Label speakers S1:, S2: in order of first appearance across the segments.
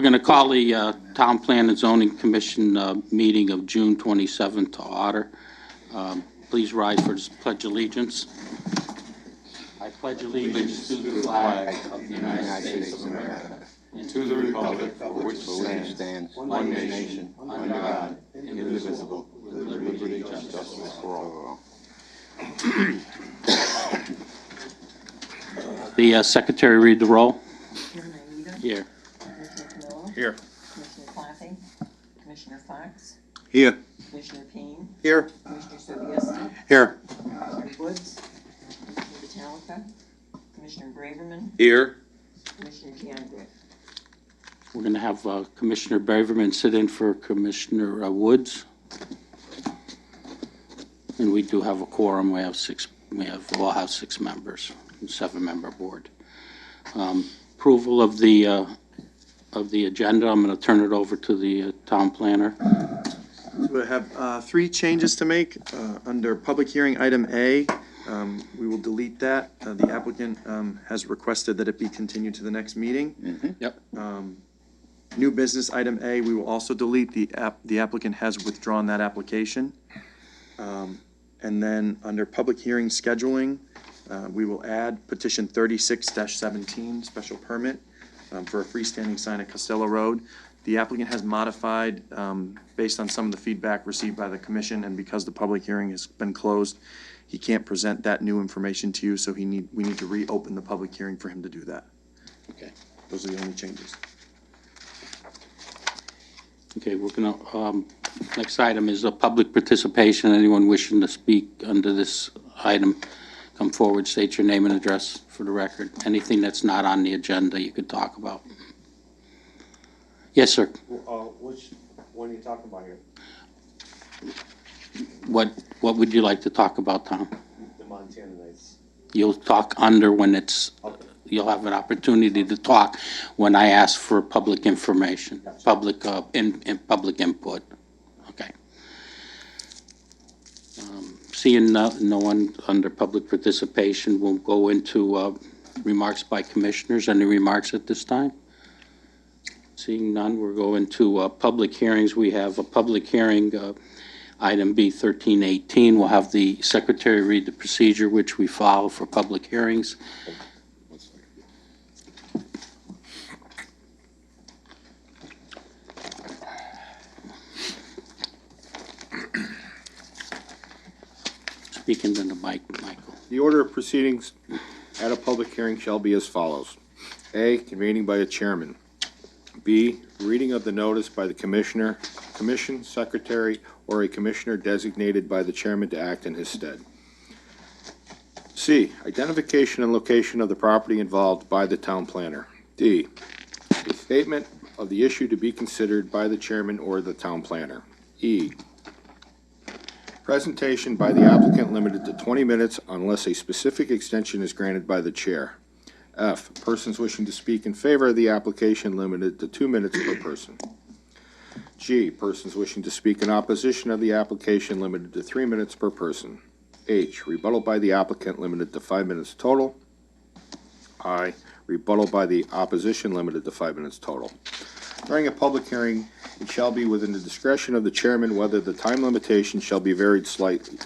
S1: we're going to call the Town Plan and Zoning Commission meeting of June 27th to order. Please rise for the Pledge of Allegiance. I pledge allegiance to the flag of the United States of America and to the republic for which it stands, one nation, under God, indivisible, with liberty and justice for all. The Secretary read the roll. Here.
S2: Commissioner Camillo.
S3: Here.
S2: Commissioner Claffey. Commissioner Fox.
S3: Here.
S2: Commissioner Payne.
S3: Here.
S2: Commissioner Sobieski.
S3: Here.
S2: Commissioner Woods. Commissioner Metallica. Commissioner Braverman.
S3: Here.
S2: Commissioner DeAndre.
S1: We're going to have Commissioner Braverman sit in for Commissioner Woods. And we do have a quorum. We'll have 6 members, 7-member board. Approval of the agenda. I'm going to turn it over to the town planner.
S4: We have 3 changes to make. Under public hearing item A, we will delete that. The applicant has requested that it be continued to the next meeting.
S1: Yep.
S4: New business item A, we will also delete. The applicant has withdrawn that application. And then under public hearing scheduling, we will add petition 36-17, special permit for a freestanding sign at Costello Road. The applicant has modified, based on some of the feedback received by the commission, and because the public hearing has been closed, he can't present that new information to you, so we need to reopen the public hearing for him to do that.
S1: Okay.
S4: Those are the only changes.
S1: Okay, we're going to, next item is a public participation. Anyone wishing to speak under this item, come forward, state your name and address for the record. Anything that's not on the agenda you could talk about. Yes, sir.
S3: Which one are you talking about here?
S1: What would you like to talk about, Tom?
S3: The Montana Nights.
S1: You'll talk under when it's,
S3: Okay.
S1: you'll have an opportunity to talk when I ask for public information, public public input. Okay. Seeing no one under public participation, we'll go into remarks by commissioners. Any remarks at this time? Seeing none, we'll go into public hearings. We have a public hearing, item B 1318. We'll have the secretary read the procedure which we follow for public hearings. Speaking to the mic, Michael.
S5: The order of proceedings at a public hearing shall be as follows. A, convening by a chairman. B, reading of the notice by the commissioner, commission secretary, or a commissioner designated by the chairman to act in his stead. C, identification and location of the property involved by the town planner. D, a statement of the issue to be considered by the chairman or the town planner. E, presentation by the applicant limited to 20 minutes unless a specific extension is granted by the chair. F, persons wishing to speak in favor of the application limited to 2 minutes per person. G, persons wishing to speak in opposition of the application limited to 3 minutes per person. H, rebuttal by the applicant limited to 5 minutes total. I, rebuttal by the opposition limited to 5 minutes total. During a public hearing, it shall be within the discretion of the chairman whether the time limitation shall be varied slightly,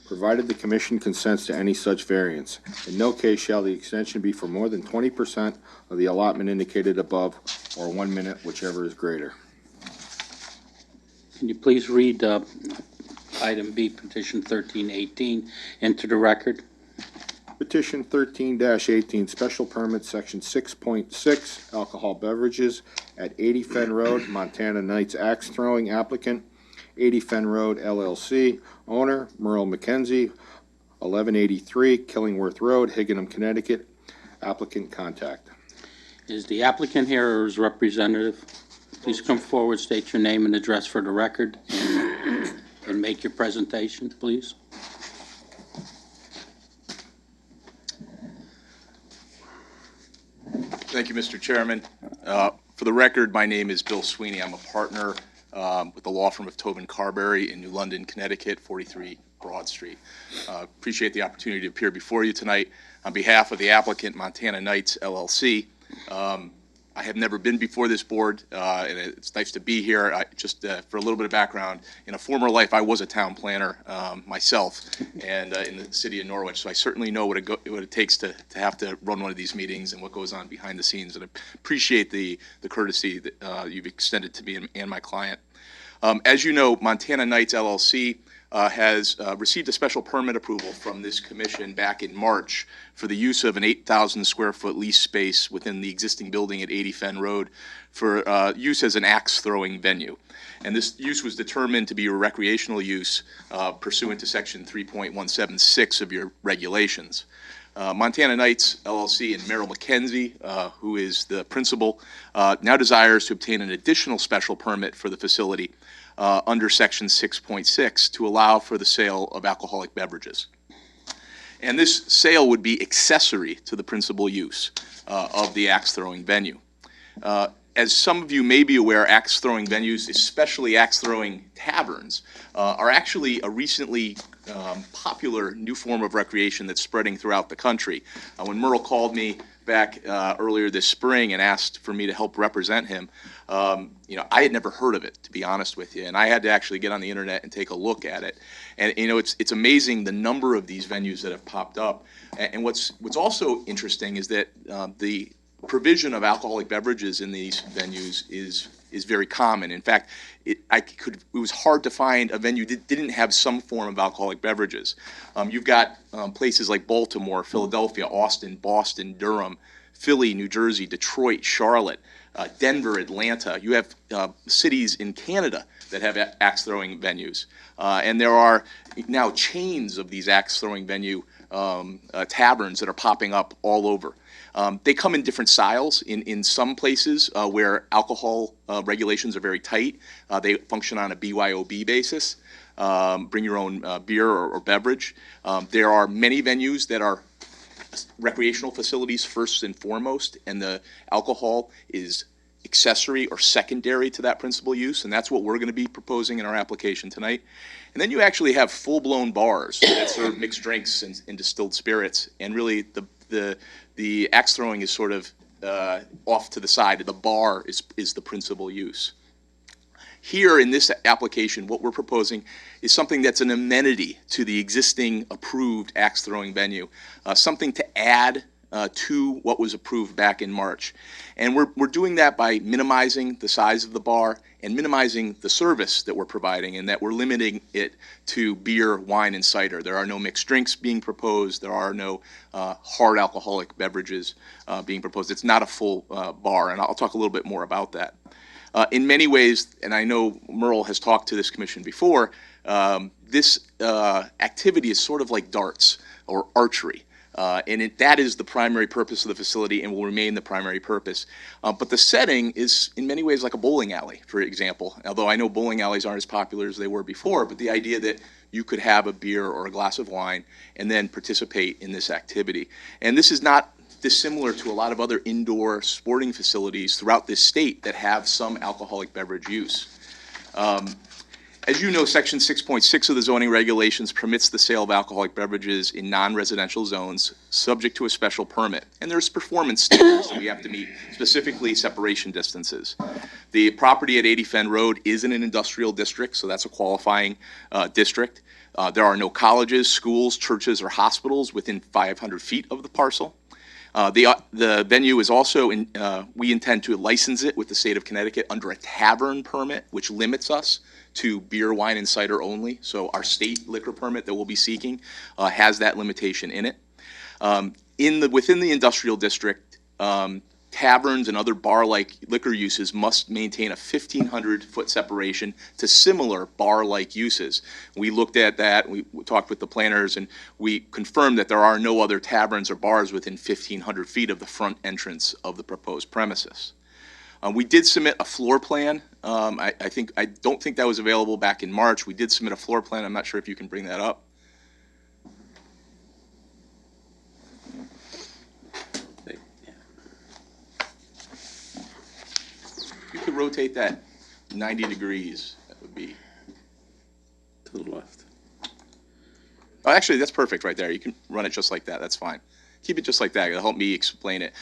S5: provided the commission consents to any such variance. In no case shall the extension be for more than 20% of the allotment indicated above, or 1 minute, whichever is greater.
S1: Can you please read item B, petition 1318, into the record?
S5: Petition 13-18, special permit, section 6.6, alcohol beverages at 80 Fen Road, Montana Knights Axe Throwing, applicant 80 Fen Road LLC, owner Merle McKenzie, 1183 Killingworth Road, Higginham, Connecticut, applicant contact.
S1: Is the applicant here or his representative? Please come forward, state your name and address for the record, and make your presentation, please.
S6: Thank you, Mr. Chairman. For the record, my name is Bill Sweeney. I'm a partner with the law firm of Tobin Carberry in New London, Connecticut, 43 Broad Street. Appreciate the opportunity to appear before you tonight on behalf of the applicant, Montana Knights LLC. I have never been before this board, and it's nice to be here. Just for a little bit of background, in a former life, I was a town planner myself, and in the city of Norwich, so I certainly know what it takes to have to run one of these meetings and what goes on behind the scenes, and I appreciate the courtesy that you've extended to me and my client. As you know, Montana Knights LLC has received a special permit approval from this commission back in March for the use of an 8,000 square foot lease space within the existing building at 80 Fenn Road for use as an axe throwing venue. And this use was determined to be a recreational use pursuant to section 3.176 of your regulations. Montana Knights LLC and Merrill McKenzie, who is the principal, now desires to obtain an additional special permit for the facility under section 6.6 to allow for the sale of alcoholic beverages. And this sale would be accessory to the principal use of the axe throwing venue. As some of you may be aware, axe throwing venues, especially axe throwing taverns, are actually a recently popular new form of recreation that's spreading throughout the country. When Merle called me back earlier this spring and asked for me to help represent him, I had never heard of it, to be honest with you, and I had to actually get on the internet and take a look at it. And it's amazing the number of these venues that have popped up. And what's also interesting is that the provision of alcoholic beverages in these venues is very common. In fact, it was hard to find a venue that didn't have some form of alcoholic beverages. You've got places like Baltimore, Philadelphia, Austin, Boston, Durham, Philly, New Jersey, Detroit, Charlotte, Denver, Atlanta. You have cities in Canada that have axe throwing venues. And there are now chains of these axe throwing venue taverns that are popping up all over. They come in different styles. In some places where alcohol regulations are very tight, they function on a BYOB basis, bring your own beer or beverage. There are many venues that are recreational facilities first and foremost, and the alcohol is accessory or secondary to that principal use, and that's what we're going to be proposing in our application tonight. And then you actually have full-blown bars that serve mixed drinks and distilled spirits, and really the axe throwing is sort of off to the side. The bar is the principal use. Here in this application, what we're proposing is something that's an amenity to the existing approved axe throwing venue, something to add to what was approved back in March. And we're doing that by minimizing the size of the bar and minimizing the service that we're providing, in that we're limiting it to beer, wine, and cider. There are no mixed drinks being proposed. There are no hard alcoholic beverages being proposed. It's not a full bar, and I'll talk a little bit more about that. In many ways, and I know Merle has talked to this commission before, this activity is sort of like darts or archery. And that is the primary purpose of the facility and will remain the primary purpose. But the setting is in many ways like a bowling alley, for example. Although I know bowling alleys aren't as popular as they were before, but the idea that you could have a beer or a glass of wine and then participate in this activity. And this is not dissimilar to a lot of other indoor sporting facilities throughout this state that have some alcoholic beverage use. As you know, section 6.6 of the zoning regulations permits the sale of alcoholic beverages in non-residential zones subject to a special permit. And there's performance standards that we have to meet, specifically separation distances. The property at 80 Fenn Road is in an industrial district, so that's a qualifying district. There are no colleges, schools, churches, or hospitals within 500 feet of the parcel. The venue is also, we intend to license it with the state of Connecticut under a tavern permit, which limits us to beer, wine, and cider only. So our state liquor permit that we'll be seeking has that limitation in it. Within the industrial district, taverns and other bar-like liquor uses must maintain a 1,500-foot separation to similar bar-like uses. We looked at that, we talked with the planners, and we confirmed that there are no other taverns or bars within 1,500 feet of the front entrance of the proposed premises. We did submit a floor plan. I don't think that was available back in March. We did submit a floor plan. I'm not sure if you can bring that up. If you could rotate that 90 degrees, that would be
S1: To the left.
S6: Oh, actually, that's perfect right there. You can run it just like that. That's fine. Keep it just like that. It'll help me explain it.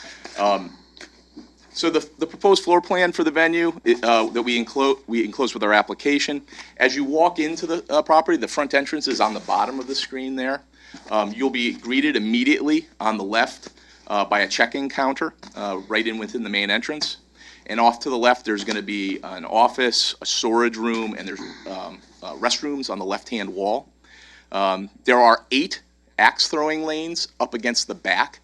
S6: So the proposed floor plan for the venue that we enclose with our application, as you walk into the property, the front entrance is on the bottom of the screen there. You'll be greeted immediately on the left by a check-in counter right in within the main entrance. And off to the left, there's going to be an office, a storage room, and there's restrooms on the left-hand wall. There are 8 axe throwing lanes up against the back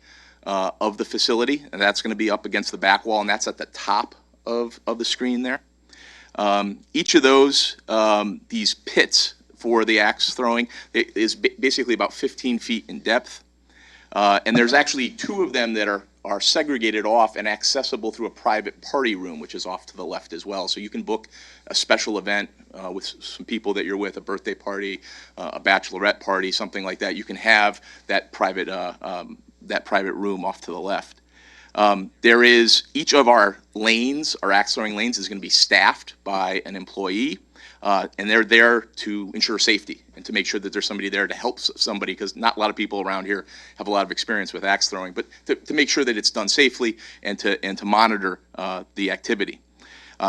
S6: of the facility, and that's going to be up against the back wall, and that's at the top of the screen there. Each of those, these pits for the axe throwing is basically about 15 feet in depth. And there's actually 2 of them that are segregated off and accessible through a private party room, which is off to the left as well. So you can book a special event with some people that you're with, a birthday party, a bachelorette party, something like that. You can have that private room off to the left. There is, each of our lanes, our axe throwing lanes, is going to be staffed by an employee. And they're there to ensure safety and to make sure that there's somebody there to help somebody, because not a lot of people around here have a lot of experience with axe throwing, but to make sure that it's done safely and to monitor the activity.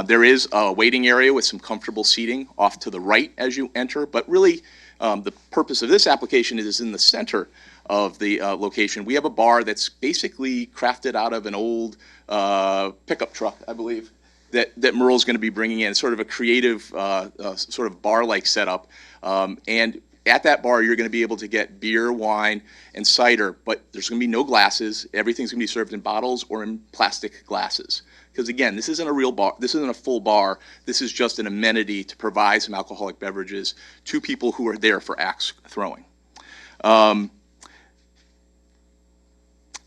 S6: There is a waiting area with some comfortable seating off to the right as you enter, but really the purpose of this application is in the center of the location. We have a bar that's basically crafted out of an old pickup truck, I believe, that Merle's going to be bringing in, sort of a creative sort of bar-like setup. And at that bar, you're going to be able to get beer, wine, and cider, but there's going to be no glasses. Everything's going to be served in bottles or in plastic glasses. Because again, this isn't a real bar. This isn't a full bar. This is just an amenity to provide some alcoholic beverages to people who are there for axe throwing.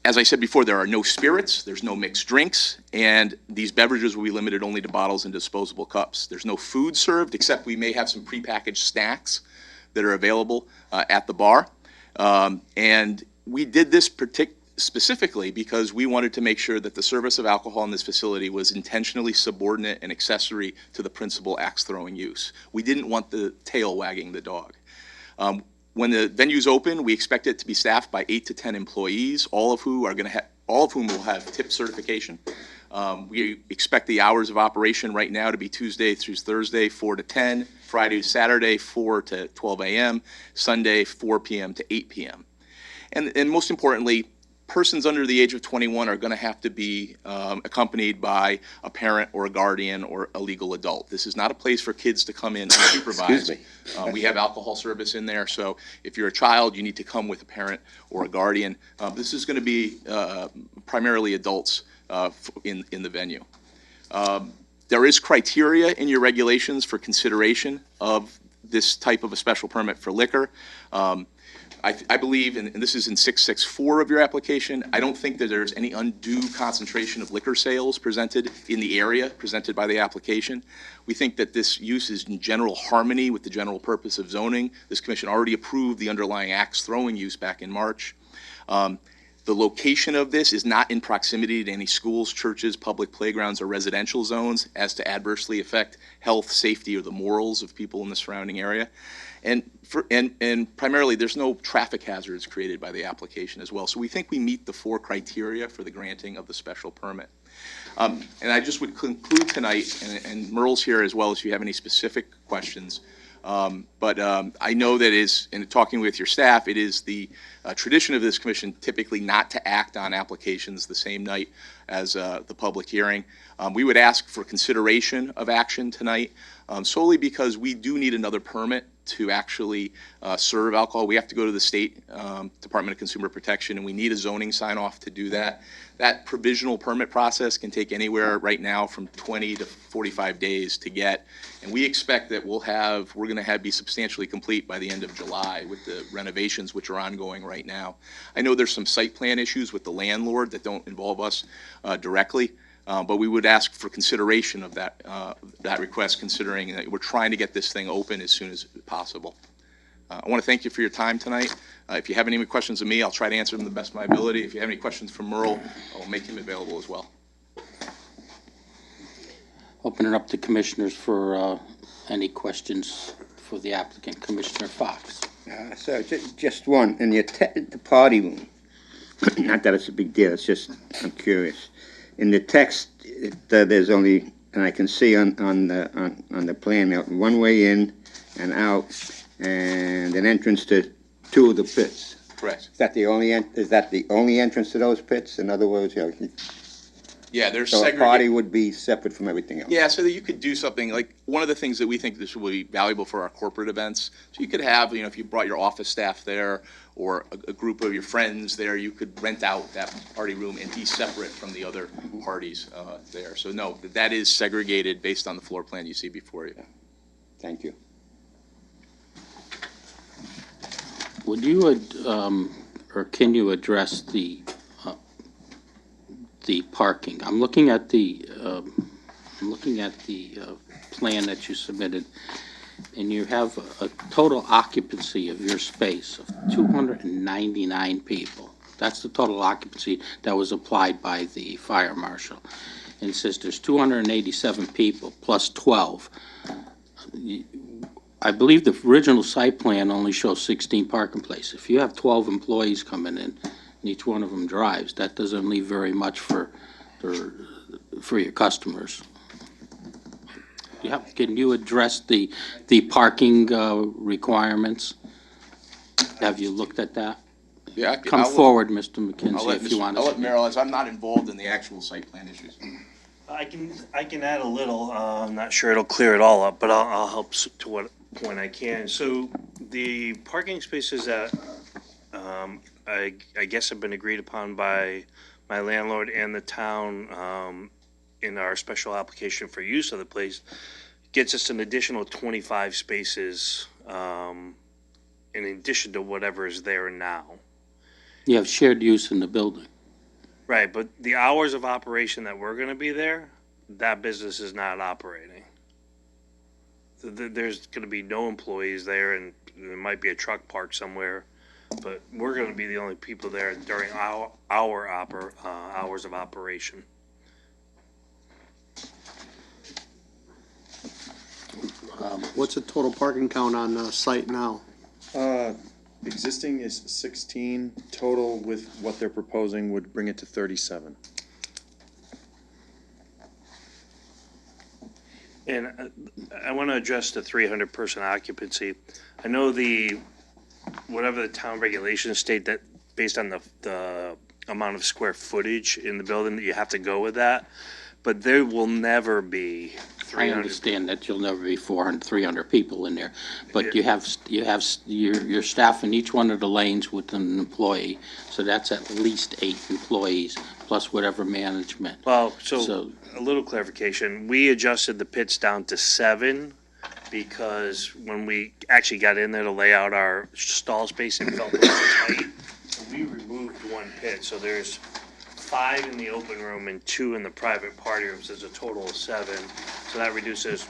S6: As I said before, there are no spirits, there's no mixed drinks, and these beverages will be limited only to bottles and disposable cups. There's no food served, except we may have some prepackaged snacks that are available at the bar. And we did this specifically because we wanted to make sure that the service of alcohol in this facility was intentionally subordinate and accessory to the principal axe throwing use. We didn't want the tail wagging the dog. When the venue's open, we expect it to be staffed by 8 to 10 employees, all of whom will have tip certification. We expect the hours of operation right now to be Tuesday through Thursday, 4 to 10, Friday to Saturday, 4 to 12 a.m., Sunday, 4 p.m. to 8 p.m. And most importantly, persons under the age of 21 are going to have to be accompanied by a parent or a guardian or a legal adult. This is not a place for kids to come in unsupervised. We have alcohol service in there, so if you're a child, you need to come with a parent or a guardian. This is going to be primarily adults in the venue. There is criteria in your regulations for consideration of this type of a special permit for liquor. I believe, and this is in 664 of your application, I don't think that there's any undue concentration of liquor sales presented in the area presented by the application. We think that this use is in general harmony with the general purpose of zoning. This commission already approved the underlying axe throwing use back in March. The location of this is not in proximity to any schools, churches, public playgrounds, or residential zones as to adversely affect health, safety, or the morals of people in the surrounding area. And primarily, there's no traffic hazards created by the application as well. So we think we meet the 4 criteria for the granting of the special permit. And I just would conclude tonight, and Merle's here as well if you have any specific questions. But I know that in talking with your staff, it is the tradition of this commission typically not to act on applications the same night as the public hearing. We would ask for consideration of action tonight solely because we do need another permit to actually serve alcohol. We have to go to the State Department of Consumer Protection, and we need a zoning sign-off to do that. That provisional permit process can take anywhere right now from 20 to 45 days to get, and we expect that we're going to be substantially complete by the end of July with the renovations which are ongoing right now. I know there's some site plan issues with the landlord that don't involve us directly, but we would ask for consideration of that request, considering that we're trying to get this thing open as soon as possible. I want to thank you for your time tonight. If you have any questions of me, I'll try to answer them to the best of my ability. If you have any questions from Merle, I'll make him available as well.
S1: Open it up to commissioners for any questions for the applicant. Commissioner Fox.
S7: So just one, in the party room, not that it's a big deal, it's just, I'm curious. in the text, there's only, and I can see on the plan, one way in and out, and an entrance to two of the pits.
S6: Correct.
S7: Is that the only, is that the only entrance to those pits? In other words,
S6: Yeah, there's
S7: so a
S6: segregated.
S7: party would be separate from everything else?
S6: Yeah, so that you could do something, like, one of the things that we think this will be valuable for our corporate events, so you could have, if you brought your office staff there, or a group of your friends there, you could rent out that party room and be separate from the other parties there. So no, that is segregated based on the floor plan you see before you.
S7: Thank you.
S1: Would you, or can you address the parking? I'm looking at the plan that you submitted, and you have a total occupancy of your space of 299 people. That's the total occupancy that was applied by the fire marshal. And it says there's 287 people plus 12. I believe the original site plan only shows 16 parking places. If you have 12 employees coming in, and each one of them drives, that doesn't leave very much for your customers. Can you address the parking requirements? Have you looked at that?
S6: Yeah,
S1: Come forward, Mr. McKenzie,
S6: I'll let
S1: if you want to.
S6: I'll let Merrill, as I'm not involved in the actual site plan issues.
S8: I can add a little. I'm not sure it'll clear it all up, but I'll help to what point I can. So the parking spaces that I guess have been agreed upon by my landlord and the town in our special application for use of the place gets us an additional 25 spaces in addition to whatever is there now.
S1: You have shared use in the building.
S8: Right, but the hours of operation that we're going to be there, that business is not operating. There's going to be no employees there, and there might be a truck parked somewhere, but we're going to be the only people there during our hours of operation.
S9: What's the total parking count on site now?
S4: Existing is 16, total with what they're proposing would bring it to 37.
S8: And I want to address the 300-person occupancy. I know whatever the town regulations state that based on the amount of square footage in the building that you have to go with that, but there will never be 300.
S1: I understand that you'll never be 300 people in there, but you have your staff in each one of the lanes with an employee, so that's at least 8 employees, plus whatever management.
S8: Well, so a little clarification. We adjusted the pits down to 7 because when we actually got in there to lay out our stall space, it felt a little tight. So we removed 1 pit, so there's 5 in the open room and 2 in the private party rooms. There's a total of 7. So that reduces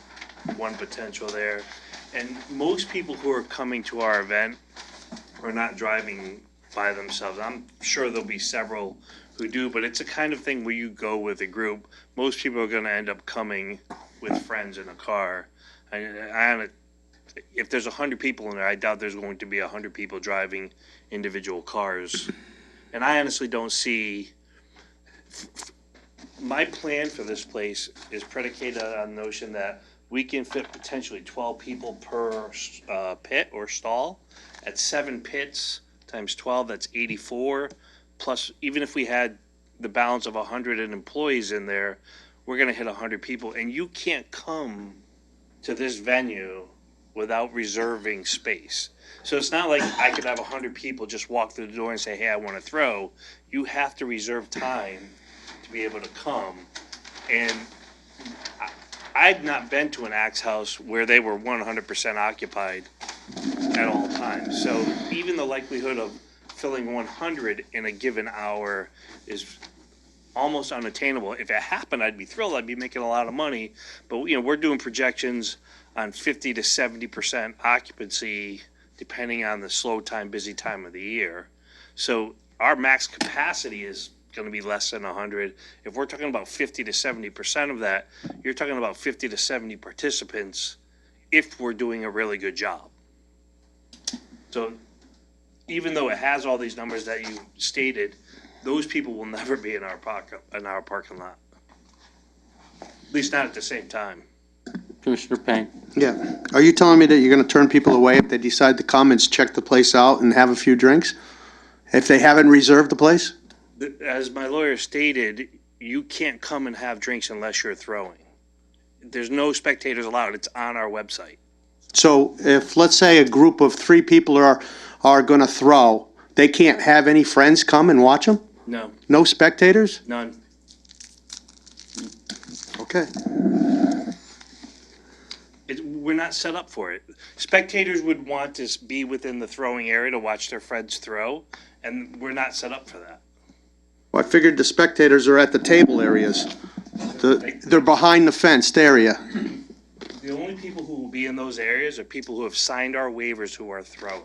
S8: 1 potential there. And most people who are coming to our event are not driving by themselves. I'm sure there'll be several who do, but it's a kind of thing where you go with a group. Most people are going to end up coming with friends in a car. If there's 100 people in there, I doubt there's going to be 100 people driving individual cars. And I honestly don't see. My plan for this place is predicated on the notion that we can fit potentially 12 people per pit or stall. At 7 pits times 12, that's 84. Plus, even if we had the balance of 100 employees in there, we're going to hit 100 people. And you can't come to this venue without reserving space. So it's not like I could have 100 people just walk through the door and say, hey, I want to throw. You have to reserve time to be able to come. And I've not been to an Axe House where they were 100% occupied at all times. So even the likelihood of filling 100 in a given hour is almost unattainable. If it happened, I'd be thrilled. I'd be making a lot of money. But we're doing projections on 50 to 70% occupancy depending on the slow time, busy time of the year. So our max capacity is going to be less than 100. If we're talking about 50 to 70% of that, you're talking about 50 to 70 participants if we're doing a really good job. So even though it has all these numbers that you stated, those people will never be in our parking lot. At least not at the same time.
S1: Commissioner Payne?
S9: Yeah. Are you telling me that you're gonna turn people away if they decide to come and check the place out and have a few drinks? If they haven't reserved the place?
S8: As my lawyer stated, you can't come and have drinks unless you're throwing. There's no spectators allowed. It's on our website.
S9: So if, let's say, a group of 3 people are gonna throw, they can't have any friends come and watch them?
S8: No,
S9: No spectators?
S8: none.
S9: Okay.
S8: We're not set up for it. Spectators would want to be within the throwing area to watch their friends throw, and we're not set up for that.
S9: Well, I figured the spectators are at the table areas. They're behind the fenced area.
S8: The only people who will be in those areas are people who have signed our waivers who are throwing.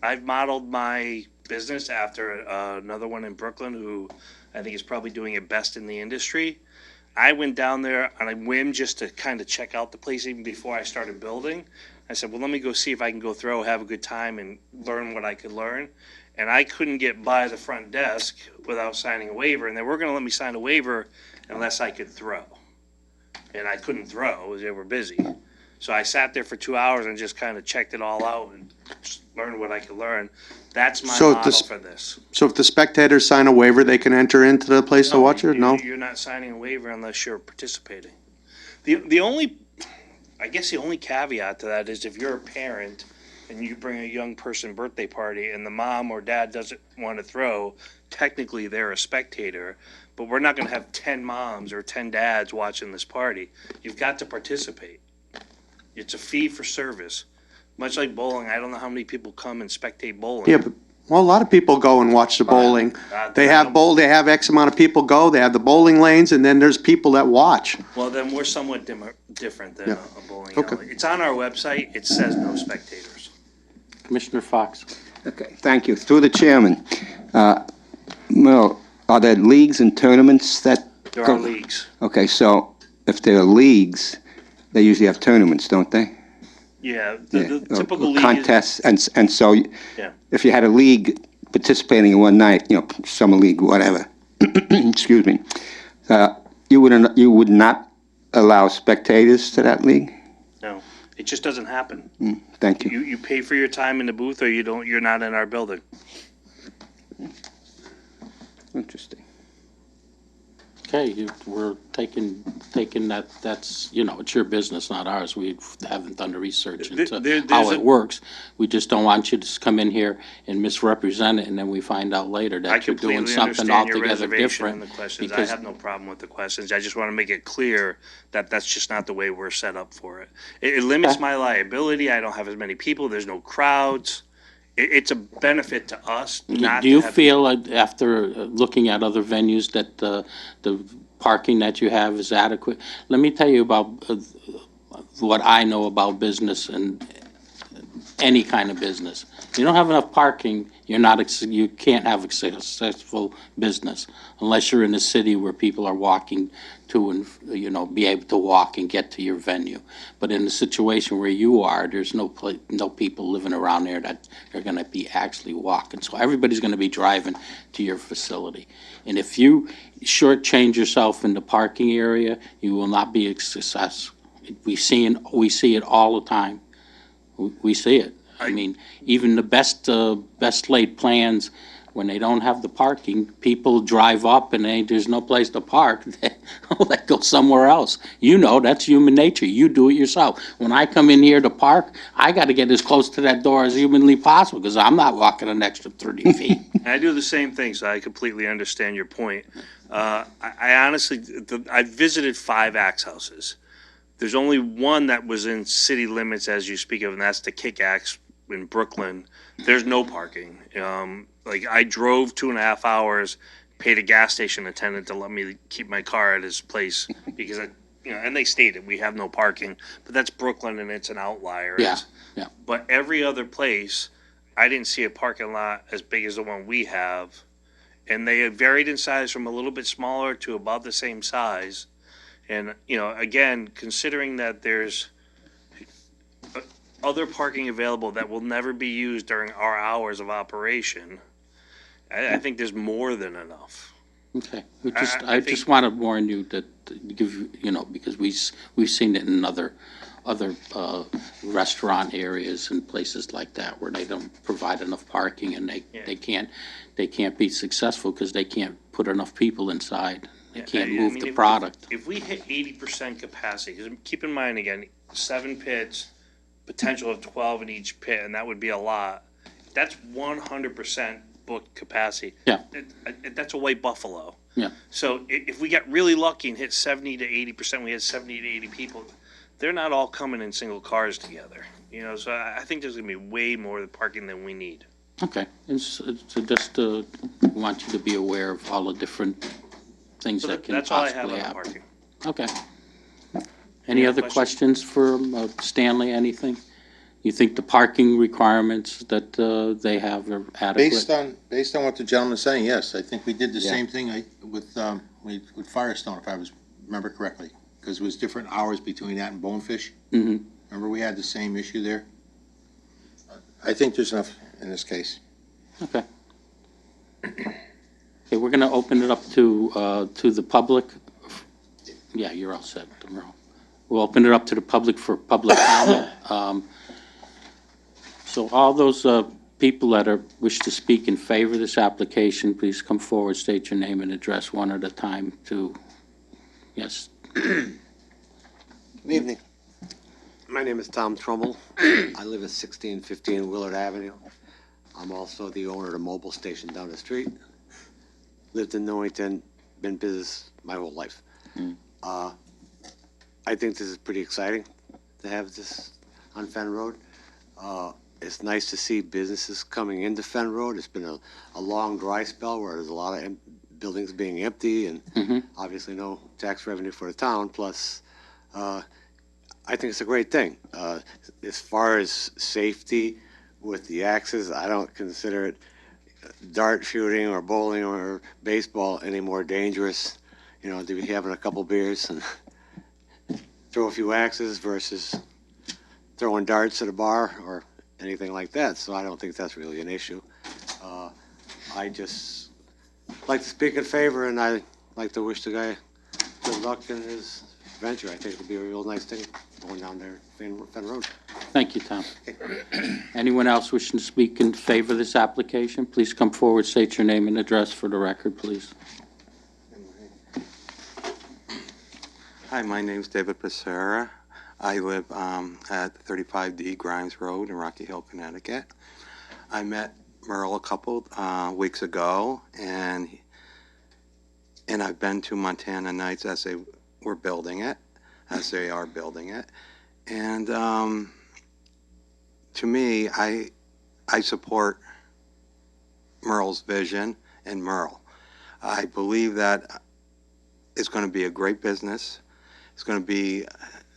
S8: I've modeled my business after another one in Brooklyn who I think is probably doing it best in the industry. I went down there on a whim just to kind of check out the place even before I started building. I said, well, let me go see if I can go throw, have a good time, and learn what I could learn. And I couldn't get by the front desk without signing a waiver, and they were going to let me sign a waiver unless I could throw. And I couldn't throw, they were busy. So I sat there for 2 hours and just kind of checked it all out and just learned what I could learn. That's my
S9: So
S8: model for this.
S9: So if the spectators sign a waiver, they can enter into the place to watch it? No?
S8: You're not signing a waiver unless you're participating. The only, I guess the only caveat to that is if you're a parent and you bring a young person birthday party and the mom or dad doesn't want to throw, technically they're a spectator, but we're not going to have 10 moms or 10 dads watching this party. You've got to participate. It's a fee for service. Much like bowling, I don't know how many people come and spectate bowling.
S9: Yeah, but, well, a lot of people go and watch the bowling. They have X amount of people go, they have the bowling lanes, and then there's people that watch.
S8: Well, then we're somewhat different than
S9: Yeah.
S8: a bowling
S9: Okay.
S8: alley. It's on our website. It says no spectators.
S1: Commissioner Fox?
S7: Okay, thank you. Through the chairman, Well, are there leagues and tournaments that?
S8: There are leagues.
S7: Okay, so if there are leagues, they usually have tournaments, don't they?
S8: Yeah,
S7: Yeah,
S8: the
S7: or
S8: typical league is,
S7: contests, and so
S8: Yeah.
S7: if you had a league participating in one night, summer league, whatever, excuse me, you would not allow spectators to that league?
S8: no, it just doesn't happen.
S7: Thank you.
S8: You pay for your time in the booth or you're not in our building.
S7: Interesting.
S1: Okay, we're taking that's, it's your business, not ours. We haven't done the research into
S8: there's
S1: how
S8: a-
S1: it works. We just don't want you to come in here and misrepresent it, and then we find out later
S8: I
S1: that you're doing
S8: completely
S1: something
S8: understand your
S1: altogether
S8: reservation and
S1: different.
S8: the questions. I
S1: because-
S8: have no problem with the questions. I just want to make it clear that that's just not the way we're set up for it. It limits
S1: Okay.
S8: my liability. I don't have as many people. There's no crowds. It's a benefit to us not
S1: Do you
S8: to have
S1: feel, after looking at other venues, that the parking that you have is adequate? Let me tell you about what I know about business and any kind of business. You don't have enough parking, you can't have a successful business unless you're in a city where people are walking to and, be able to walk and get to your venue. But in the situation where you are, there's no people living around there that are gonna be actually walking. So everybody's gonna be driving to your facility. And if you shortchange yourself in the parking area, you will not be a success. We see it all the time. We see it. I mean, even the best laid plans, when they don't have the parking, people drive up and there's no place to park. They go somewhere else. That's human nature. You do it yourself. When I come in here to park, I got to get as close to that door as humanly possible because I'm not walking an extra 30 feet.
S8: I do the same thing, so I completely understand your point. I honestly, I've visited 5 axe houses. There's only one that was in city limits, as you speak of, and that's the Kick Axe in Brooklyn. There's no parking. I drove 2.5 hours, paid a gas station attendant to let me keep my car at his place because and they stated we have no parking, but that's Brooklyn and it's an outlier.
S1: Yeah, yeah.
S8: But every other place, I didn't see a parking lot as big as the one we have, and they had varied in size from a little bit smaller to about the same size. And, again, considering that there's other parking available that will never be used during our hours of operation, I think there's more than enough.
S1: Okay,
S8: I
S1: I
S8: think-
S1: just want to warn you that, give you, because we've seen it in other restaurant areas and places like that where they don't provide enough parking and
S8: Yeah.
S1: they can't be successful because they can't put enough people inside. They
S8: Yeah,
S1: can't
S8: I
S1: move
S8: mean,
S1: the
S8: if-
S1: product.
S8: If we hit 80% capacity, because keep in mind again, 7 pits, potential of 12 in each pit, and that would be a lot. That's 100% booked capacity.
S1: Yeah.
S8: That's a white buffalo.
S1: Yeah.
S8: So if we get really lucky and hit 70 to 80%, we had 70 to 80 people, they're not all coming in single cars together. So I think there's gonna be way more parking than we need.
S1: Okay, so just want you to be aware of all the different things
S8: So
S1: that can
S8: that's all I have
S1: possibly
S8: on the
S1: happen.
S8: parking.
S1: Okay. Any other
S8: other
S1: questions for Stanley, anything? You think the parking requirements that they have are adequate?
S10: Based on what the gentleman's saying, yes, I think we did the
S7: Yeah.
S10: same thing with Firestone, if I remember correctly, because it was different hours between that and Bonefish.
S1: Mhm.
S10: Remember, we had the same issue there? I think there's enough in this case.
S1: Okay. Okay, we're going to open it up to the public. Yeah, you're all set, Merle. We'll open it up to the public for public comment. So all those people that wish to speak in favor of this application, please come forward, state your name and address one at a time to, yes.
S11: Good evening. My name is Tom Trumbull. I live at 1615 Willard Avenue. I'm also the owner of the mobile station down the street. Lived in Newington, been business my whole life. I think this is pretty exciting to have this on Fen Road. It's nice to see businesses coming into Fen Road. It's been a long dry spell where there's a lot of buildings being empty and obviously no tax revenue for the town. Plus, I think it's a great thing. As far as safety with the axes, I don't consider it dart shooting or bowling or baseball any more dangerous, to be having a couple beers and throw a few axes versus throwing darts at a bar or anything like that. So I don't think that's really an issue. I just like to speak in favor, and I like to wish the guy good luck in his venture. I think it'll be a real nice thing going down there, Fen Road.
S1: Thank you, Tom. Anyone else wishing to speak in favor of this application, please come forward, state your name and address for the record, please.
S12: Hi, my name's David Becerra. I live at 35D Grimes Road in Rocky Hill, Connecticut. I met Merle a couple weeks ago, and I've been to Montana Nights as they were building it, as they are building it. And to me, I support Merle's vision and Merle. I believe that it's going to be a great business. It's going to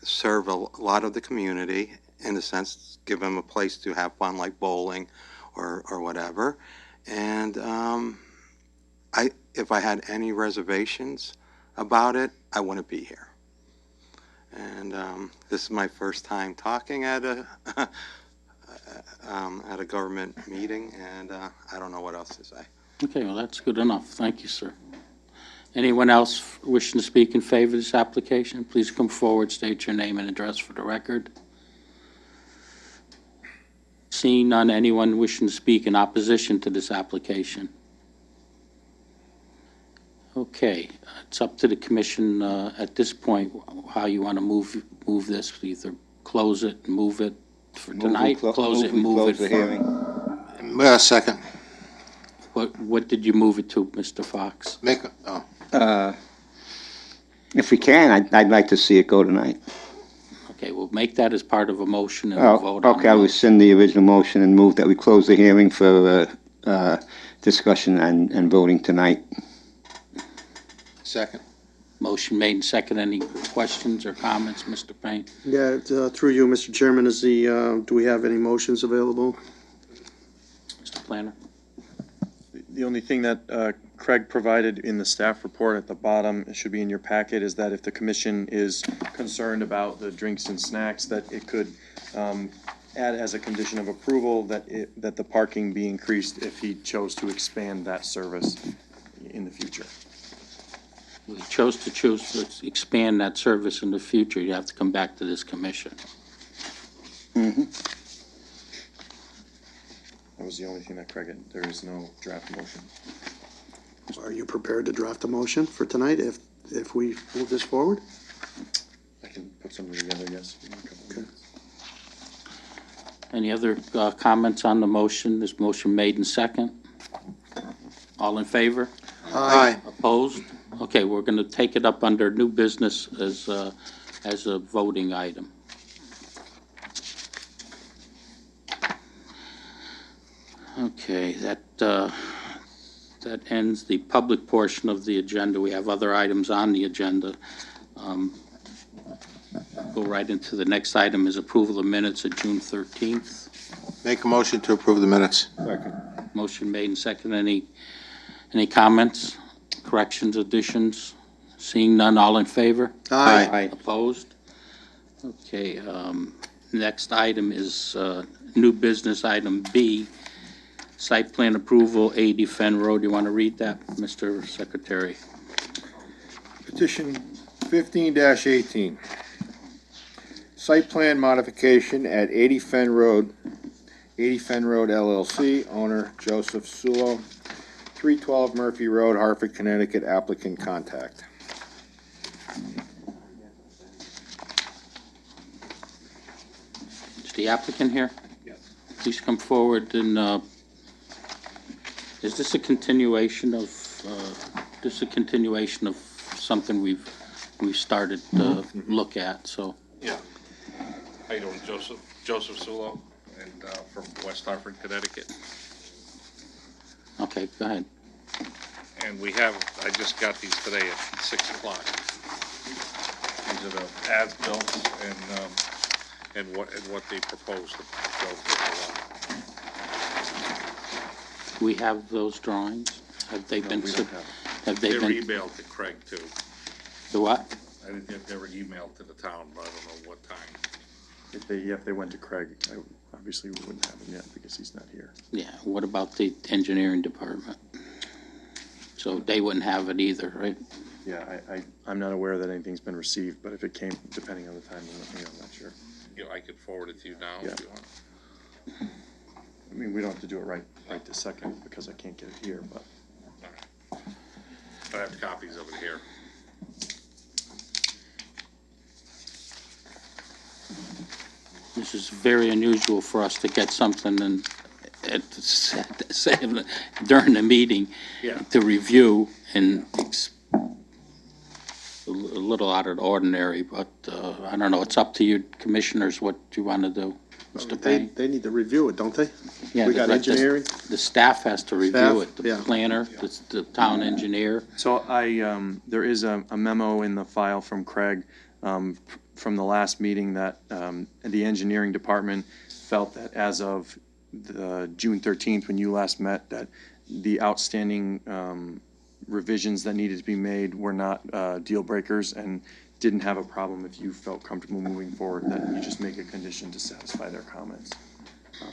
S12: serve a lot of the community, in a sense, give them a place to have fun like bowling or whatever. And if I had any reservations about it, I wouldn't be here. And this is my first time talking at a government meeting, and I don't know what else to say.
S1: Okay, well, that's good enough. Thank you, sir. Anyone else wishing to speak in favor of this application, please come forward, state your name and address for the record. Seeing none, anyone wishing to speak in opposition to this application? Okay, it's up to the commission at this point how you want to move this, either close it, move it for tonight, close it, and move it
S7: the
S1: for...
S7: hearing.
S10: Second.
S1: What did you move it to, Mr. Fox?
S7: If we can, I'd like to see it go tonight.
S1: Okay, we'll make that as part of a motion and we'll vote on
S7: Okay, I
S1: it.
S7: will send the original motion and move that we close the hearing for discussion and voting tonight.
S10: Second.
S1: Motion made and second. Any questions or comments, Mr. Payne?
S9: Yeah, through you, Mr. Chairman, do we have any motions available?
S1: Mr. Planner?
S4: The only thing that Craig provided in the staff report at the bottom, it should be in your packet, is that if the commission is concerned about the drinks and snacks, that it could add as a condition of approval that the parking be increased if he chose to expand that service in the future.
S1: We chose to expand that service in the future, you have to come back to this commission.
S4: That was the only thing that Craig had. There is no draft motion.
S9: Are you prepared to draft a motion for tonight if we move this forward?
S4: I can put something together, yes. In a couple of minutes.
S1: Any other comments on the motion? This motion made in second. All in favor?
S9: Aye.
S1: Opposed? Okay, we're going to take it up under new business as a voting item. Okay, that ends the public portion of the agenda. We have other items on the agenda. Go right into the next item is approval of minutes of June 13th.
S10: Make a motion to approve the minutes.
S1: Motion made and second. Any comments, corrections, additions? Seeing none, all in favor?
S9: Aye.
S1: Opposed? Okay, next item is new business item B, site plan approval, 80 Fen Road. You want to read that, Mr. Secretary?
S5: Petition 15-18. Site plan modification at 80 Fen Road LLC, owner Joseph Sulo, 312 Murphy Road, Hartford, Connecticut, applicant contact.
S1: Is the applicant here?
S3: Yes.
S1: Please come forward and, is this a continuation of, something we've started to look at, so?
S13: Yeah. How you doing, Joseph Sulo, and from West Hartford, Connecticut.
S1: Okay, go ahead.
S13: And I just got these today at 6 o'clock. These are the as-built and what they propose to build.
S1: We have those drawings? Have they been,
S4: we don't have
S1: have
S13: They
S1: they
S13: were
S1: been,
S13: emailed to Craig too.
S1: the what?
S13: I didn't think they were emailed to the town, but I don't know what time.
S4: If they went to Craig, obviously we wouldn't have them yet because he's not here.
S1: Yeah, what about the engineering department? So they wouldn't have it either, right?
S4: Yeah, I'm not aware that anything's been received, but if it came, depending on the time, I'm not sure.
S13: You know, I could forward it to you now
S4: Yeah.
S13: if you want.
S4: I mean, we don't have to do it right this second because I can't get it here, but.
S13: All right. I have copies of it here.
S1: This is very unusual for us to get something and during the meeting
S13: Yeah.
S1: to review, and it's a little out of the ordinary, but I don't know, it's up to you commissioners what you want to do. Mr. Payne?
S9: They need to review it, don't they?
S1: Yeah,
S9: We got
S1: the-
S9: engineering.
S1: The staff has to review
S9: Staff,
S1: it, the
S9: yeah.
S1: planner, the town engineer.
S4: So there is a memo in the file from Craig, from the last meeting that, the engineering department felt that as of the June 13th, when you last met, that the outstanding, revisions that needed to be made were not, deal breakers and didn't have a problem if you felt comfortable moving forward, that you just make a condition to satisfy their comments.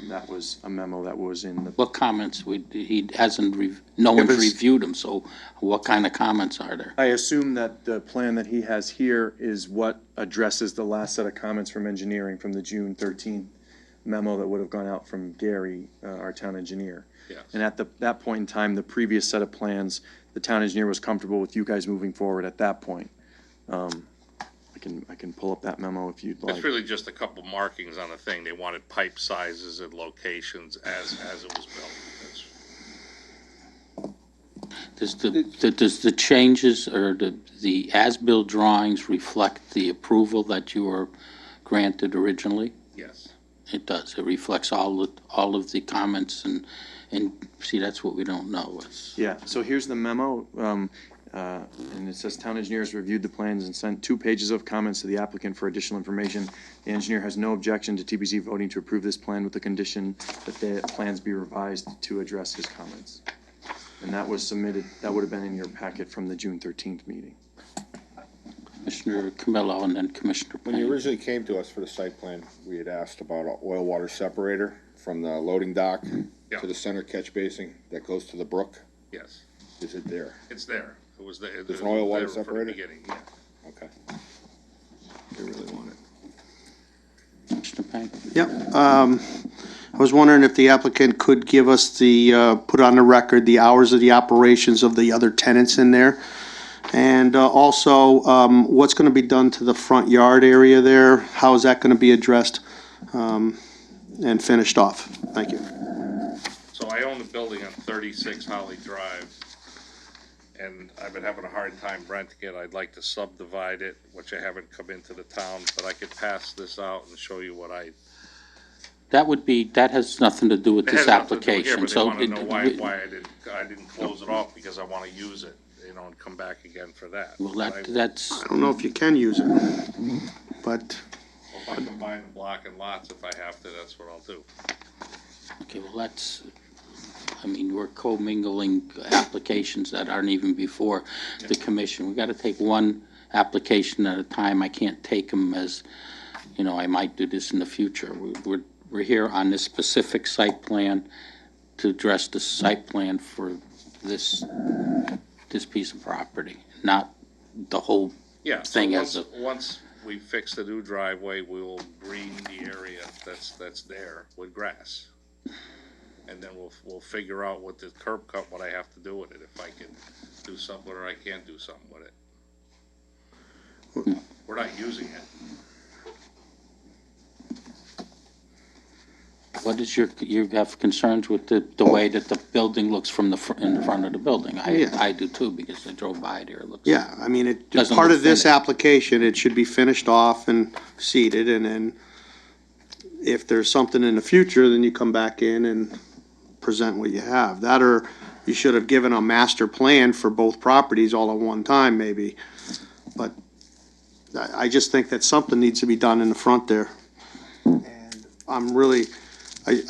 S4: That was a memo that was in the.
S1: What comments? He hasn't, no one's
S4: was-
S1: reviewed them, so what kind of comments are there?
S4: I assume that the plan that he has here is what addresses the last set of comments from engineering from the June 13th memo that would have gone out from Gary, our town engineer.
S13: Yes.
S4: And at that point in time, the previous set of plans, the town engineer was comfortable with you guys moving forward at that point. I can pull up that memo if you'd like.
S13: It's really just a couple markings on the thing. They wanted pipe sizes and locations as it was built.
S1: Does the changes or the as-built drawings reflect the approval that you were granted originally?
S13: Yes.
S1: It does. It reflects all of the comments and see, that's what we don't know.
S4: Yeah, so here's the memo, and it says, "Town engineers reviewed the plans and sent 2 pages of comments to the applicant for additional information. The engineer has no objection to TBZ voting to approve this plan with the condition that the plans be revised to address his comments." And that was submitted, that would have been in your packet from the June 13th meeting.
S1: Commissioner Camillo and then Commissioner
S5: When you
S1: Payne.
S5: originally came to us for the site plan, we had asked about an oil water separator from the loading dock
S13: Yeah.
S5: to the center catch basin that goes to the brook.
S13: Yes,
S5: Is it there?
S13: it's there. It was there.
S5: There's an oil water
S13: From the
S5: separator?
S13: beginning, yeah.
S5: Okay. They really want it.
S1: Commissioner Payne?
S9: Yep. I was wondering if the applicant could give us put on the record the hours of the operations of the other tenants in there. And also, what's going to be done to the front yard area there? How is that going to be addressed and finished off? Thank you.
S13: So I own the building on 36 Holly Drive, and I've been having a hard time renting it. I'd like to subdivide it, which I haven't come into the town, but I could pass this out and show you what I.
S1: That has nothing to do with
S13: It
S1: this
S13: has nothing to do here,
S1: application,
S13: but they
S1: so.
S13: wanna know why
S1: it-
S13: I didn't close it off, because I wanna use it, and come back again for that.
S1: Well,
S13: But
S1: that's,
S9: I don't know if you can use it, but
S13: If I combine the block and lots, if I have to, that's what I'll do.
S1: okay, well, we're commingling applications that aren't even before the commission. We gotta take one application at a time. I can't take them as, I might do this in the future. We're here on this specific site plan to address the site plan for this piece of property, not the whole
S13: Yeah, so
S1: thing as
S13: once we fix the new driveway, we'll green the area that's there with grass. And then we'll figure out with the curb cut, what I have to do with it, if I can do something or I can't do something with it. We're not using it.
S1: What is you have concerns with the way that the building looks from in the front of the building?
S9: Yeah.
S1: I do too, because I drove by there, it looks.
S9: yeah, I mean,
S1: Doesn't
S9: part
S1: look
S9: of this
S1: finished.
S9: application, it should be finished off and seated, and then if there's something in the future, then you come back in and present what you have. That, or you should have given a master plan for both properties all at one time, maybe. But I just think that something needs to be done in the front there. And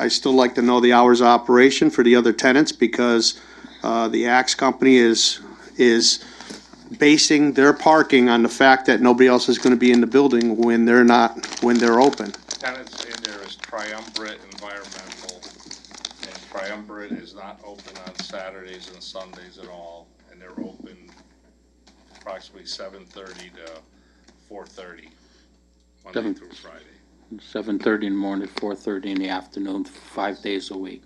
S9: I still like to know the hours of operation for the other tenants, because the Axe Company is basing their parking on the fact that nobody else is gonna be in the building when they're open.
S13: Tenants in there is Triumvirate Environmental, and Triumvirate is not open on Saturdays and Sundays at all, and they're open approximately 7:30 to 4:30, Monday
S1: Seven.
S13: through Friday.
S1: 7:30 in the morning, 4:30 in the afternoon, 5 days a week.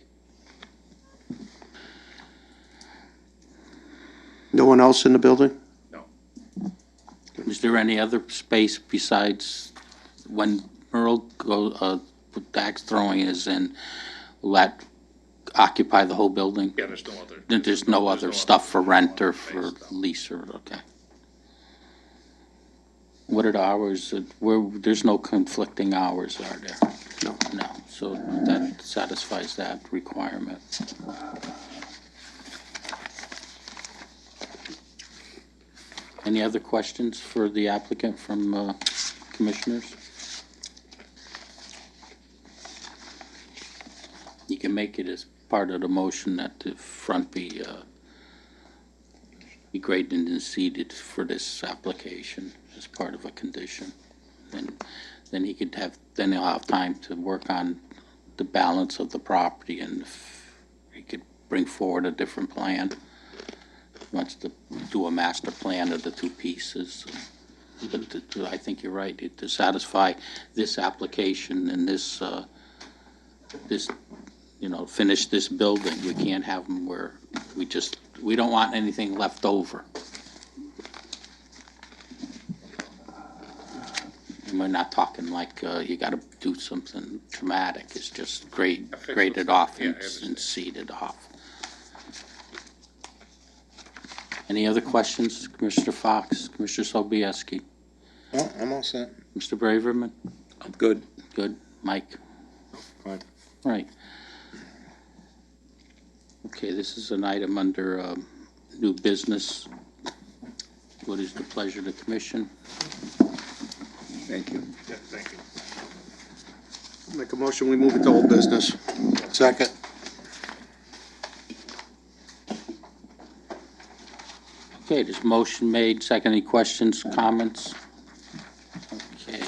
S9: No one else in the building?
S13: No.
S1: Is there any other space besides when Merle with the axe throwing is in, will that occupy the whole building?
S13: Yeah, there's no other.
S1: There's no other stuff for rent or
S13: space,
S1: for
S13: no.
S1: lease or, okay. What are the hours, there's no conflicting hours, are there?
S9: No.
S1: No, so that satisfies that requirement. Any other questions for the applicant from commissioners? You can make it as part of the motion that the front be graded and seeded for this application as part of a condition. And then he'll have time to work on the balance of the property, and if he could bring forward a different plan. He wants to do a master plan of the two pieces. But I think you're right, to satisfy this application and this, finish this building, we can't have them where we don't want anything left over. And we're not talking like you gotta do something dramatic, it's just grade it off
S13: Yeah, I
S1: and
S13: understand.
S1: seed it off. Any other questions, Commissioner Fox, Commissioner Sobieski,
S10: No, I'm all set.
S1: Mr. Braverman?
S10: I'm good.
S1: Good, Mike?
S5: Fine.
S1: Right. Okay, this is an item under new business. What is the pleasure of the commission?
S7: Thank you.
S13: Yeah, thank you.
S9: Make a motion, we move it to old business.
S10: Second.
S1: Okay, there's motion made, second. Any questions, comments? Okay,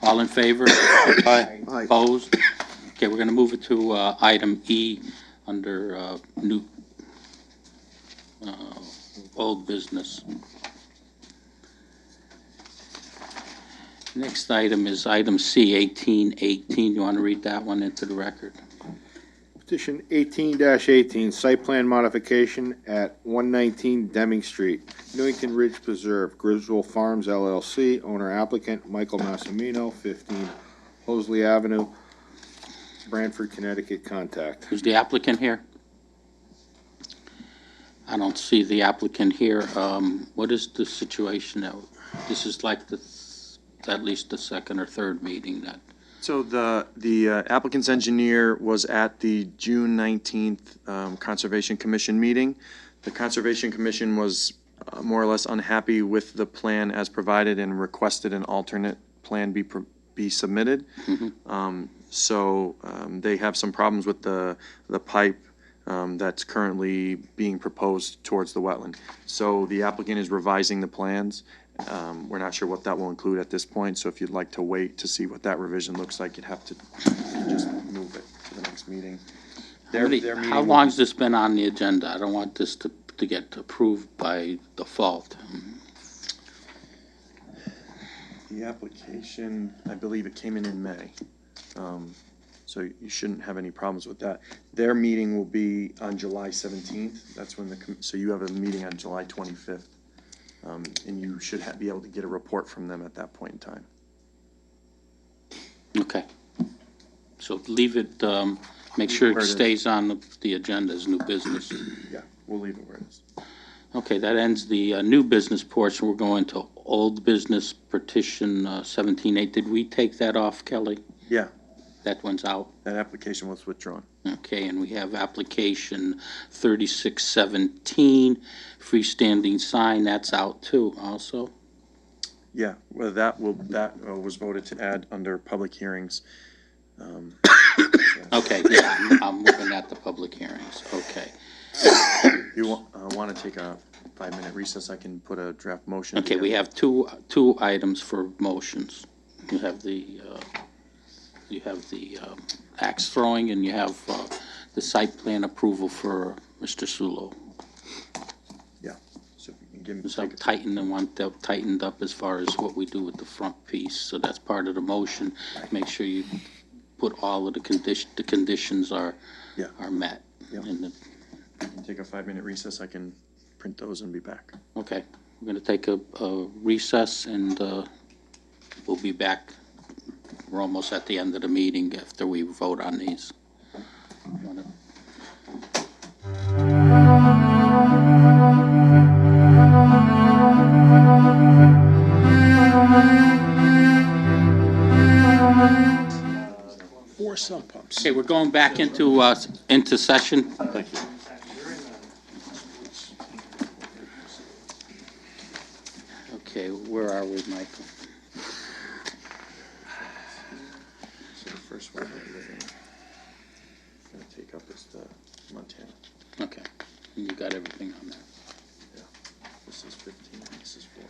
S1: all in favor?
S10: Aye.
S1: Opposed? Okay, we're going to move it to item E under new, old business. Next item is item C, 1818. You want to read that one into the record?
S5: Petition 18-18, site plan modification at 119 Deming Street, Newington Ridge Preserve, Griswold Farms LLC, owner applicant Michael Massimino, 15 Hosley Avenue, Branford, Connecticut, contact.
S1: Is the applicant here? I don't see the applicant here. What is the situation now? This is like at least the second or third meeting that,
S4: So the applicant's engineer was at the June 19th Conservation Commission meeting. The Conservation Commission was more or less unhappy with the plan as provided and requested an alternate plan be submitted. So they have some problems with the pipe that's currently being proposed towards the wetland. So the applicant is revising the plans. We're not sure what that will include at this point, so if you'd like to wait to see what that revision looks like, you'd have to just move it to the next meeting. Their meeting
S1: how
S4: will
S1: long's this been on the agenda? I don't want this to get approved by default.
S4: The application, I believe it came in May. So you shouldn't have any problems with that. Their meeting will be on July 17th. That's when so you have a meeting on July 25th. And you should be able to get a report from them at that point in time.
S1: Okay. So leave it, make sure
S4: Where
S1: it
S4: it is.
S1: stays on the agenda as new business.
S4: Yeah, we'll leave it where it is.
S1: Okay, that ends the new business portion. We're going to old business petition 17-8. Did we take that off, Kelly?
S4: Yeah,
S1: That one's out.
S4: that application was withdrawn.
S1: Okay, and we have application 3617, freestanding sign, that's out too also.
S4: Yeah, well, that was voted to add under public hearings.
S1: Okay, yeah, I'm moving that to public hearings, okay.
S4: You want to take a 5-minute recess? I can put a draft motion.
S1: Okay, we have two items for motions. You have the axe throwing, and you have the site plan approval for Mr. Sulo.
S4: Yeah, so if you can give me.
S1: So tightened up as far as what we do with the front piece, so that's part of the motion. Make sure you put all of the conditions are met.
S4: Yeah.
S1: in the-
S4: You can take a 5-minute recess. I can print those and be back.
S1: Okay, we're gonna take a recess, and we'll be back. We're almost at the end of the meeting after we vote on these.
S10: Four sump pumps.
S1: Okay, we're going back into session.
S4: Thank you.
S1: Okay, where are we, Michael?
S4: So the first one that we're gonna take up is the Montana.
S1: Okay, you got everything on there.
S4: This is 15, this is 4.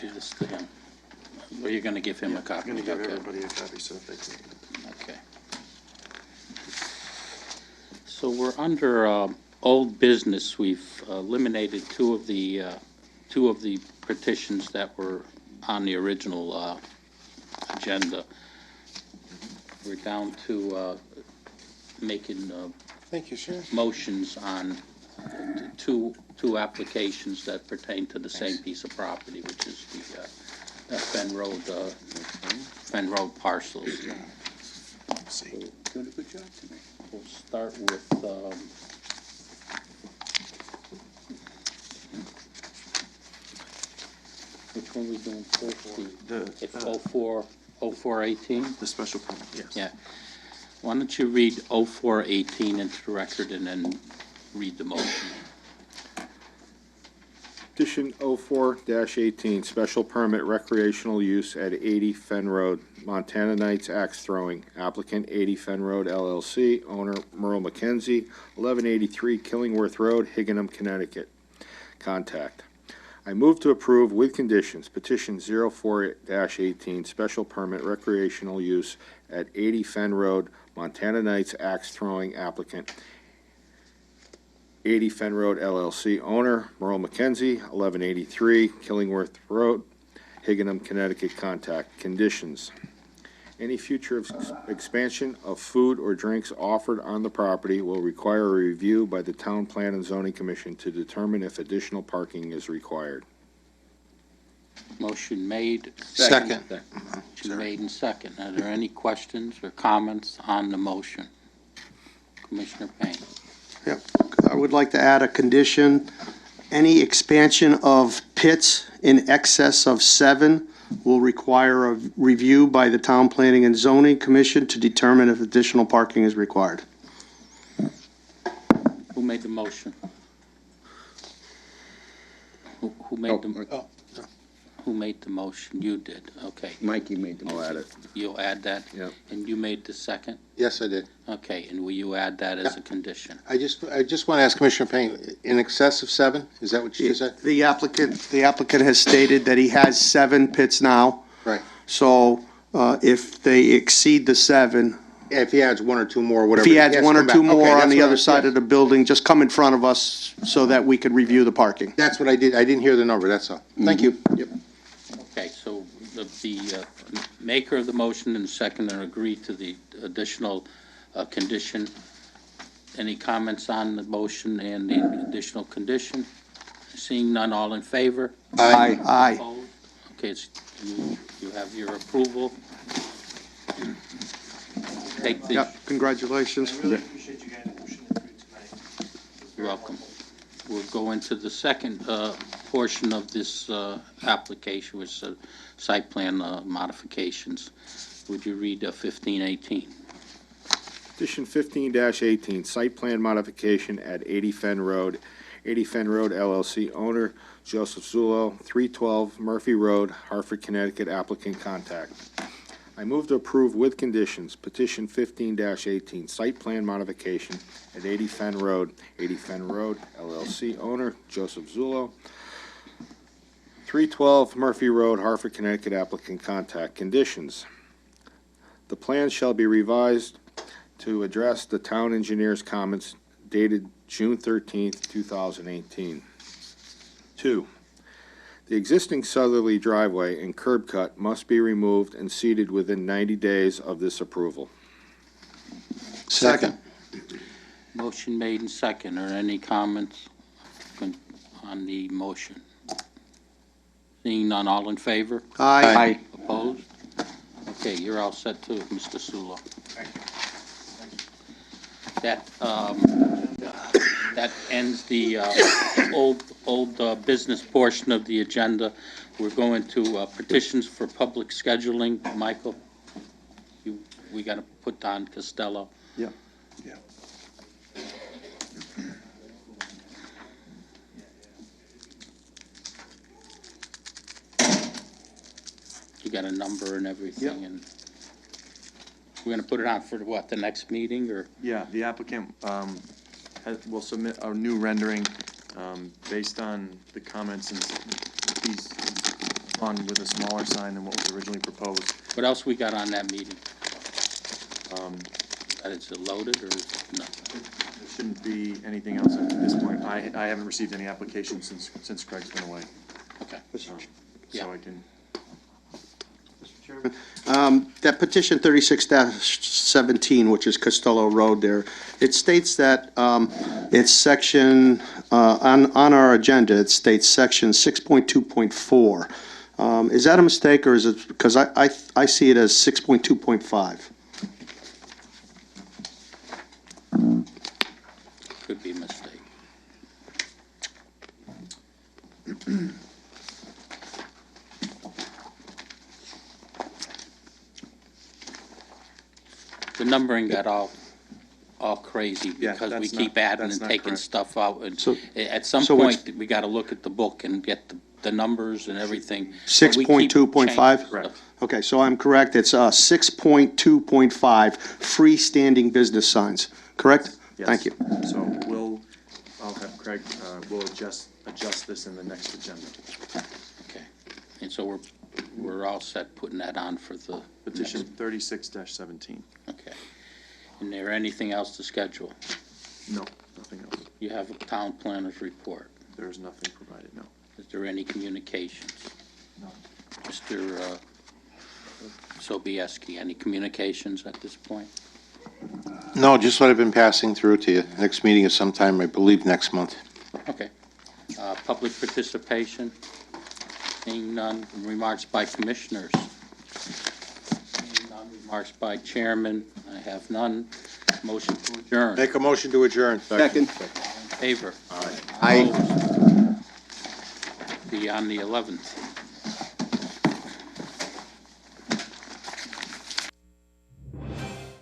S1: Do this to him. Or you're gonna give him a copy?
S4: I'm gonna give
S1: Okay.
S4: everybody a copy so that they can.
S1: Okay. So we're under old business. We've eliminated two of the petitions that were on the original agenda. We're down to making
S10: Thank you, sir.
S1: motions on two applications that pertain to the same piece of property, which is the Fen Road parcels.
S10: See.
S1: Doing a good job tonight. We'll start with, which one we doing first? It's 0418?
S4: The special permit, yes.
S1: Yeah. Why don't you read 0418 into the record and then read the motion?
S5: Petition 04-18, special permit recreational use at 80 Fen Road, Montana Knights Axe Throwing. Applicant 80 Fen Road LLC, owner Merle McKenzie, 1183 Killingworth Road, Higganum, Connecticut. Contact. I move to approve with conditions petition 04-18, special permit recreational use at 80 Fen Road, Montana Knights Axe Throwing. Applicant 80 Fen Road LLC, owner Merle McKenzie, 1183 Killingworth Road, Higganum, Connecticut. Contact. Conditions. Any future expansion of food or drinks offered on the property will require a review by the Town Plan and Zoning Commission to determine if additional parking is required.
S1: Motion made.
S10: Second.
S1: Motion made and second. Are there any questions or comments on the motion? Commissioner Payne.
S9: Yep. I would like to add a condition. Any expansion of pits in excess of 7 will require a review by the Town Planning and Zoning Commission to determine if additional parking is required.
S1: Who made the motion? Who made the, who made the motion? You did, okay.
S7: Mikey made the
S5: I'll
S7: motion.
S5: add it.
S1: You'll add that?
S5: Yep.
S1: And you made the second?
S10: Yes, I did.
S1: Okay, and will you add that as a condition?
S10: I just want to ask Commissioner Payne, in excess of 7, is that what you just said?
S9: The applicant has stated that he has 7 pits now.
S10: Right.
S9: So if they exceed the 7,
S10: Yeah, if he adds 1 or 2 more, whatever.
S9: if he adds
S10: has to
S9: 1 or
S10: come
S9: 2
S10: back. Okay,
S9: more on
S10: that's
S9: the
S10: what
S9: other
S10: I-
S9: side of the building, just come in front of us so that we could review the parking.
S10: That's what I did. I didn't hear the number, that's all. Thank you.
S9: Yep.
S1: Okay, so the maker of the motion and seconder agree to the additional condition. Any comments on the motion and the additional condition? Seeing none, all in favor?
S9: Aye. Aye.
S1: Opposed? Okay, you have your approval. Take the,
S9: Yep, congratulations.
S8: I really appreciate you guys pushing it through tonight.
S1: you're welcome. We'll go into the second portion of this application, which is site plan modifications. Would you read 1518?
S5: Petition 15-18, site plan modification at 80 Fen Road, 80 Fen Road LLC, owner Joseph Zullo, 312 Murphy Road, Hartford, Connecticut. Applicant. Contact. I move to approve with conditions petition 15-18, site plan modification at 80 Fen Road, 80 Fen Road LLC, owner Joseph Zullo, 312 Murphy Road, Hartford, Connecticut. Applicant. Contact. Conditions. The plan shall be revised to address the town engineer's comments dated June 13th, 2018. 2, the existing southerly driveway and curb cut must be removed and seeded within 90 days of this approval.
S10: Second.
S1: Motion made and second. Are any comments on the motion? Seeing none, all in favor?
S9: Aye.
S1: Opposed? Okay, you're all set too, Mr. Sulo.
S13: Thank you.
S1: That ends the old business portion of the agenda. We're going to petitions for public scheduling. Michael, we got to put Don Costello.
S4: Yeah.
S1: You got a number and everything, and we're going to put it on for what, the next meeting, or?
S4: Yeah, the applicant will submit a new rendering based on the comments, and he's on with a smaller sign than what was originally proposed.
S1: What else we got on that meeting? That it's loaded, or no?
S4: There shouldn't be anything else at this point. I haven't received any applications since Craig's been away.
S1: Okay.
S4: So I can.
S9: That petition 36-17, which is Costello Road there, it states that it's section, on our agenda, it states section 6.2.4. Is that a mistake, or is it, because I see it as 6.2.5?
S1: Could be a mistake. The numbering got all all crazy
S4: Yeah,
S1: because we
S4: that's
S1: keep
S4: not-
S1: adding
S4: that's
S1: and
S4: not
S1: taking
S4: correct.
S1: stuff out. And
S9: So-
S1: at some
S9: so which-
S1: point, we gotta look at the book and get the numbers and everything.
S9: 6.2.5?
S1: But we keep
S4: Correct.
S1: changing stuff.
S9: Okay, so I'm correct, it's 6.2.5, freestanding business signs, correct?
S4: Yes.
S9: Thank you.
S4: So I'll have Craig, we'll adjust this in the next agenda.
S1: Okay. And so we're all set putting that on for the.
S4: Petition 36-17.
S1: Okay. And there anything else to schedule?
S4: No, nothing else.
S1: You have a town planner's report.
S4: There is nothing provided, no.
S1: Is there any communications?
S4: No.
S1: Mr. Sobieski, any communications at this point?
S10: No, just what I've been passing through to you. Next meeting is sometime, I believe, next month.
S1: Okay. Public participation? Seeing none. Remarks by commissioners? Seeing none. Remarks by chairman? I have none. Motion to adjourn.
S10: Make a motion to adjourn.
S7: Second.
S1: Favor?
S7: Aye.
S1: Opposed? Be on the 11th.